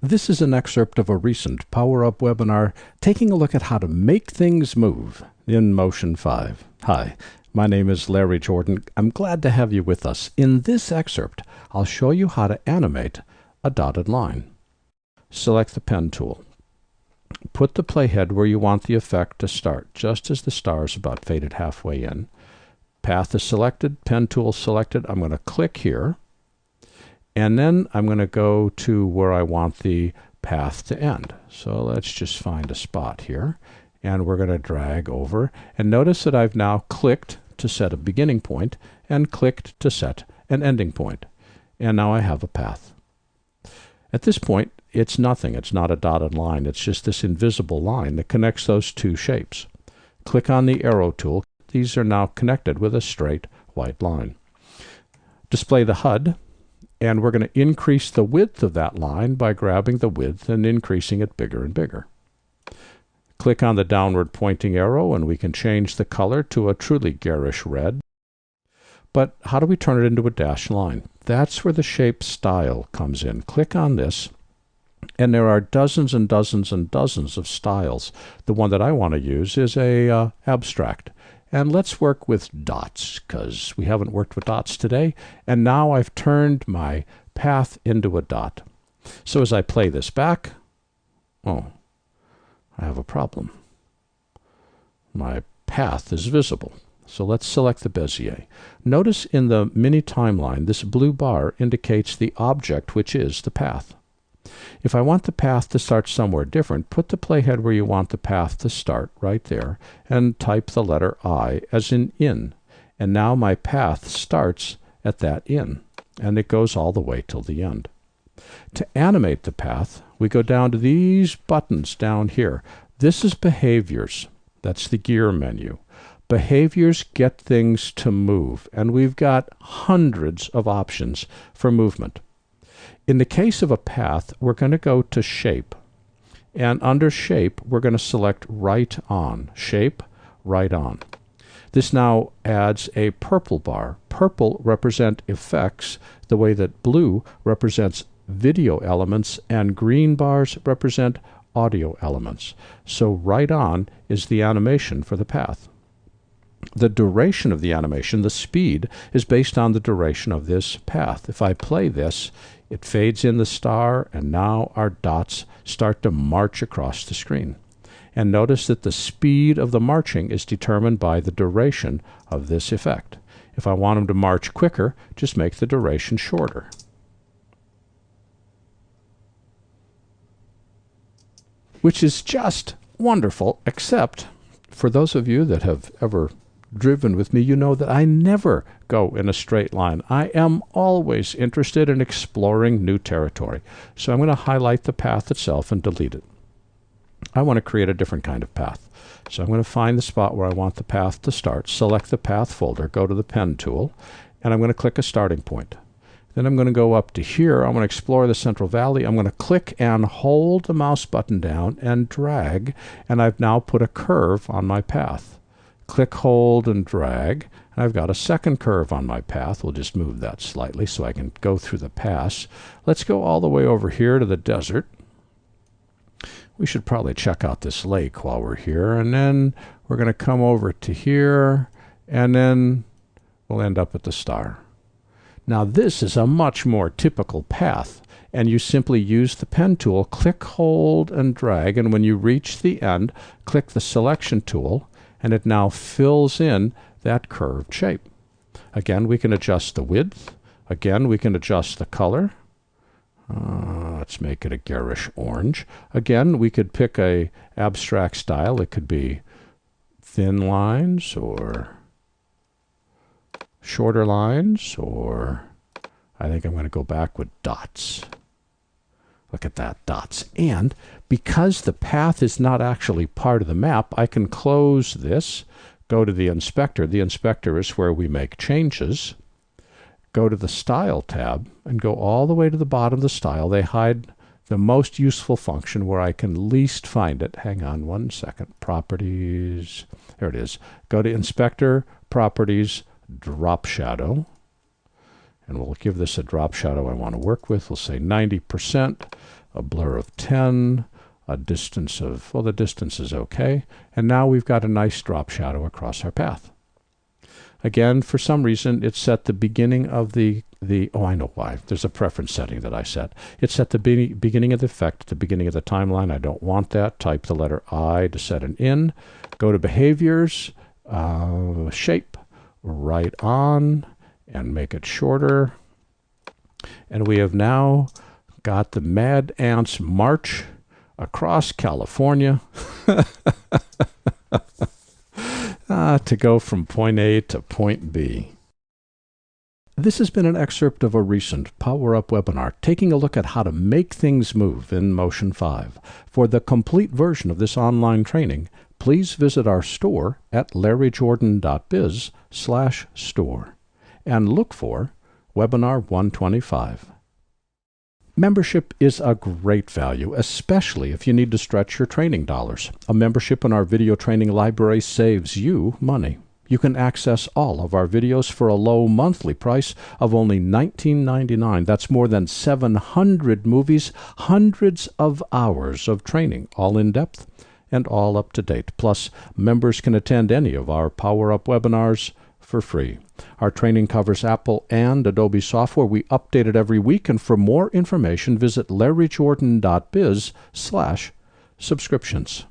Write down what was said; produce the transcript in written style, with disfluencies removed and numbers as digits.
This is an excerpt of a recent Power Up webinar taking a look at how to make things move in Motion 5. Hi, my name is Larry Jordan. I'm glad to have you with us. In this excerpt, I'll show you how to animate a dotted line. Select the pen tool. Put the playhead where you want the effect to start, just as the star is about faded halfway in. Path is selected, pen tool selected. I'm going to click here. And then I'm going to go to where I want the path to end. So let's just find a spot here. And we're going to drag over. And notice that I've now clicked to set a beginning point and clicked to set an ending point. And now I have a path. At this point, it's nothing. It's not a dotted line. It's just this invisible line that connects those two shapes. Click on the arrow tool. These are now connected with a straight white line. Display the HUD. And we're going to increase the width of that line by grabbing the width and increasing it bigger and bigger. Click on the downward pointing arrow and we can change the color to a truly garish red. But how do we turn it into a dashed line? That's where the shape style comes in. Click on this and there are dozens and dozens and dozens of styles. The one that I want to use is a abstract. And let's work with dots, because we haven't worked with dots today. And now I've turned my path into a dot. So as I play this back, I have a problem. My path is visible. So let's select the Bezier. Notice in the mini timeline, this blue bar indicates the object, which is the path. If I want the path to start somewhere different, put the playhead where you want the path to start, right there, and type the letter I as in. And now my path starts at that in, and it goes all the way till the end. To animate the path, we go down to these buttons down here. This is Behaviors. That's the gear menu. Behaviors get things to move, and we've got hundreds of options for movement. In the case of a path, we're going to go to Shape. And under Shape, we're going to select Right On. Shape, Right On. This now adds a purple bar. Purple represent effects, the way that blue represents video elements, and green bars represent audio elements. So Right On is the animation for the path. The duration of the animation, the speed, is based on the duration of this path. If I play this, it fades in the star, and now our dots start to march across the screen. And notice that the speed of the marching is determined by the duration of this effect. If I want them to march quicker, just make the duration shorter. Which is just wonderful, except for those of you that have ever driven with me, you know that I never go in a straight line. I am always interested in exploring new territory. So I'm going to highlight the path itself and delete it. I want to create a different kind of path. So I'm going to find the spot where I want the path to start, select the path folder, go to the pen tool, and I'm going to click a starting point. Then I'm going to go up to here. I'm going to explore the central valley. I'm going to click and hold the mouse button down and drag, and I've now put a curve on my path. Click, hold, and drag. And I've got a second curve on my path. We'll just move that slightly so I can go through the pass. Let's go all the way over here to the desert. We should probably check out this lake while we're here. And then we're going to come over to here, and then we'll end up at the star. Now this is a much more typical path. And you simply use the pen tool, click, hold, and drag. And when you reach the end, click the selection tool, and it now fills in that curved shape. Again, we can adjust the width. Again, we can adjust the color. Let's make it a garish orange. Again, we could pick a abstract style. It could be thin lines or shorter lines, or I think I'm going to go back with dots. Look at that, dots. And because the path is not actually part of the map, I can close this, go to the inspector. The inspector is where we make changes. Go to the Style tab and go all the way to the bottom of the style. They hide the most useful function where I can least find it. Hang on one second. Properties. There it is. Go to Inspector, Properties, Drop Shadow. And we'll give this a drop shadow I want to work with. We'll say 90%. a blur of 10, a distance of, well, the distance is okay, and now we've got a nice drop shadow across our path. Again, for some reason, it's set the beginning of oh, I know why. There's a preference setting that I set. It's set the beginning of the effect, the beginning of the timeline. I don't want that. Type the letter I to set an in. Go to Behaviors, Shape, right on, and make it shorter. And we have now got the Mad Ants march across California to go from point A to point B. This has been an excerpt of a recent Power Up webinar taking a look at how to make things move in Motion 5. For the complete version of this online training, please visit our store at larryjordan.biz/store and look for Webinar 125. Membership is a great value, especially if you need to stretch your training dollars. A membership in our video training library saves you money. You can access all of our videos for a low monthly price of only $19.99. That's more than 700 movies, hundreds of hours of training, all in depth and all up to date. Plus, members can attend any of our Power Up webinars for free. Our training covers Apple and Adobe software. We update it every week, and for more information, visit larryjordan.biz/subscriptions.